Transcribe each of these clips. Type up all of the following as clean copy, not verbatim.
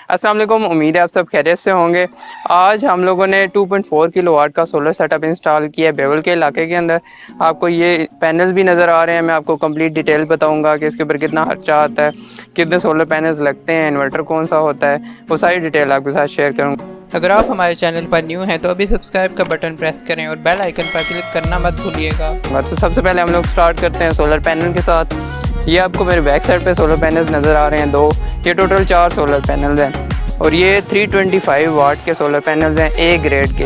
अस्सलाम वालेकुम, उम्मीद है आप सब खैरियत से होंगे। आज हम लोगों ने 2.4 किलोवाट का सोलर सेटअप इंस्टॉल किया है बेवल के इलाके के अंदर। आपको ये पैनल्स भी नज़र आ रहे हैं। मैं आपको कंप्लीट डिटेल बताऊंगा कि इसके ऊपर कितना खर्चा आता है, कितने सोलर पैनल्स लगते हैं, इन्वर्टर कौन सा होता है, वो सारी डिटेल आपके साथ शेयर करूँगा। अगर आप हमारे चैनल पर न्यू हैं तो अभी सब्सक्राइब का बटन प्रेस करें और बेल आइकन पर क्लिक करना मत भूलिएगा। तो सबसे पहले हम लोग स्टार्ट करते हैं सोलर पैनल के साथ। ये आपको मेरे बैक साइड पे सोलर पैनल्स नज़र आ रहे हैं दो। ये टोटल 4 सोलर पैनल्स हैं और ये 325 वाट के सोलर पैनल्स हैं, ए ग्रेड के,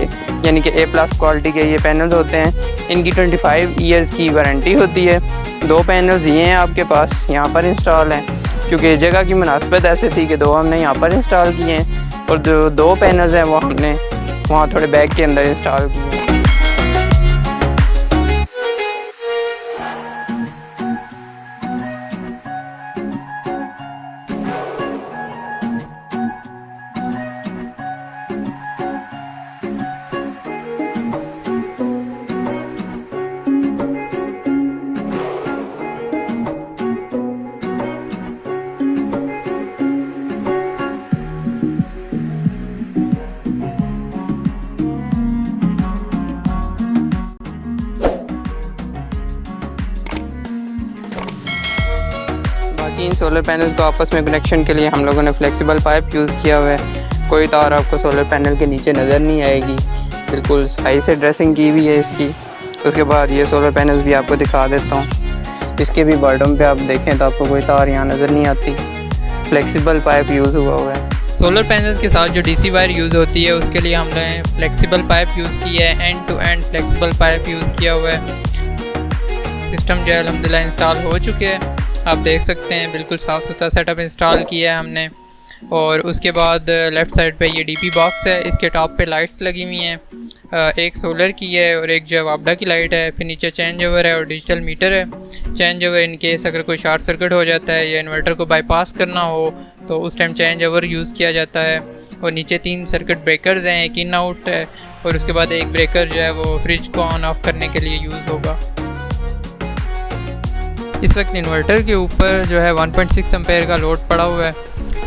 यानी कि ए प्लस क्वालिटी के ये पैनल्स होते हैं। इनकी 25 ईयर्स की वारंटी होती है। 2 पैनल्स ये हैं आपके पास, यहाँ पर इंस्टॉल हैं, क्योंकि जगह की मुनासिबत ऐसे थी कि 2 हमने यहाँ पर इंस्टॉल किए हैं और जो 2 पैनल्स हैं वो हमने वहाँ थोड़े बैग के अंदर इंस्टॉल किए हैं। इन सोलर पैनल्स को आपस में कनेक्शन के लिए हम लोगों ने फ्लेक्सिबल पाइप यूज़ किया हुआ है। कोई तार आपको सोलर पैनल के नीचे नज़र नहीं आएगी, बिल्कुल सही से ड्रेसिंग की हुई है इसकी। उसके बाद ये सोलर पैनल्स भी आपको दिखा देता हूँ। इसके भी बॉटम पे आप देखें तो आपको कोई तार यहाँ नज़र नहीं आती, फ्लेक्सिबल पाइप यूज़ हुआ है। सोलर पैनल्स के साथ जो डीसी वायर यूज़ होती है उसके लिए हमने फ्लेक्सिबल पाइप यूज़ किया है, end to end flexible pipe use किया हुआ है। सिस्टम जो है अल्हम्दुलिल्लाह इंस्टॉल हो चुके हैं, आप देख सकते हैं बिल्कुल साफ़ सुथरा सेटअप इंस्टॉल किया है हमने। और उसके बाद लेफ़्ट साइड पे ये डीपी बॉक्स है, इसके टॉप पे लाइट्स लगी हुई हैं, एक सोलर की है और एक जो वापडा की लाइट है। फिर नीचे चेंज ओवर है और डिजिटल मीटर है। चेंज ओवर इन केस अगर कोई शॉर्ट सर्किट हो जाता है या इन्वर्टर को बाईपास करना हो तो उस टाइम चेंज ओवर यूज़ किया जाता है। और नीचे 3 सर्किट ब्रेकर्स हैं, एक इन आउट है और उसके बाद एक ब्रेकर जो है वो फ्रिज को ऑन ऑफ करने के लिए यूज़ होगा। इस वक्त इन्वर्टर के ऊपर जो है 1.6 एम्पेयर का लोड पड़ा हुआ है।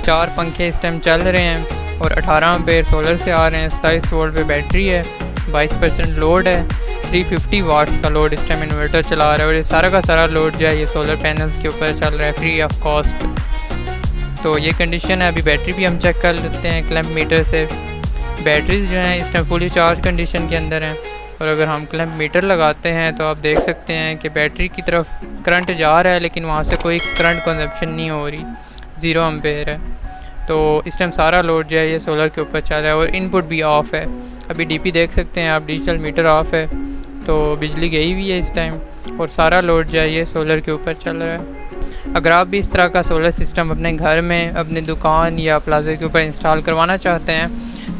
4 पंखे इस टाइम चल रहे हैं और 18 एम्पेयर सोलर से आ रहे हैं। 27 वोल्ट पे बैटरी है, 22% लोड है, 350 वाट्स का लोड इस टाइम इन्वर्टर चला रहा है। और ये सारा का सारा लोड जो है ये सोलर पैनल्स के ऊपर चल रहा है फ्री ऑफ कॉस्ट। तो ये कंडीशन है। अभी बैटरी भी हम चेक कर लेते हैं क्लैम्प मीटर से। बैटरीज जो हैं इस टाइम फुली चार्ज कंडीशन के अंदर हैं और अगर हम क्लैम्प मीटर लगाते हैं तो आप देख सकते हैं कि बैटरी की तरफ करंट जा रहा है लेकिन वहाँ से कोई करंट कंजप्शन नहीं हो रही, 0 एम्पेयर है। तो इस टाइम सारा लोड जो है ये सोलर के ऊपर चल रहा है और इनपुट भी ऑफ़ है। अभी डीपी देख सकते हैं आप, डिजिटल मीटर ऑफ़ है, तो बिजली गई हुई है इस टाइम और सारा लोड जो है ये सोलर के ऊपर चल रहा है। अगर आप भी इस तरह का सोलर सिस्टम अपने घर में, अपने दुकान या प्लाजा के ऊपर इंस्टॉल करवाना चाहते हैं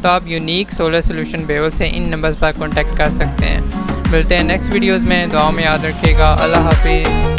तो आप यूनिक सोलर सोल्यूशन बेवल से इन नंबर्स पर कॉन्टैक्ट कर सकते हैं। मिलते हैं नेक्स्ट वीडियोज़ में, दुआ में याद रखिएगा। अल्लाह हाफिज़।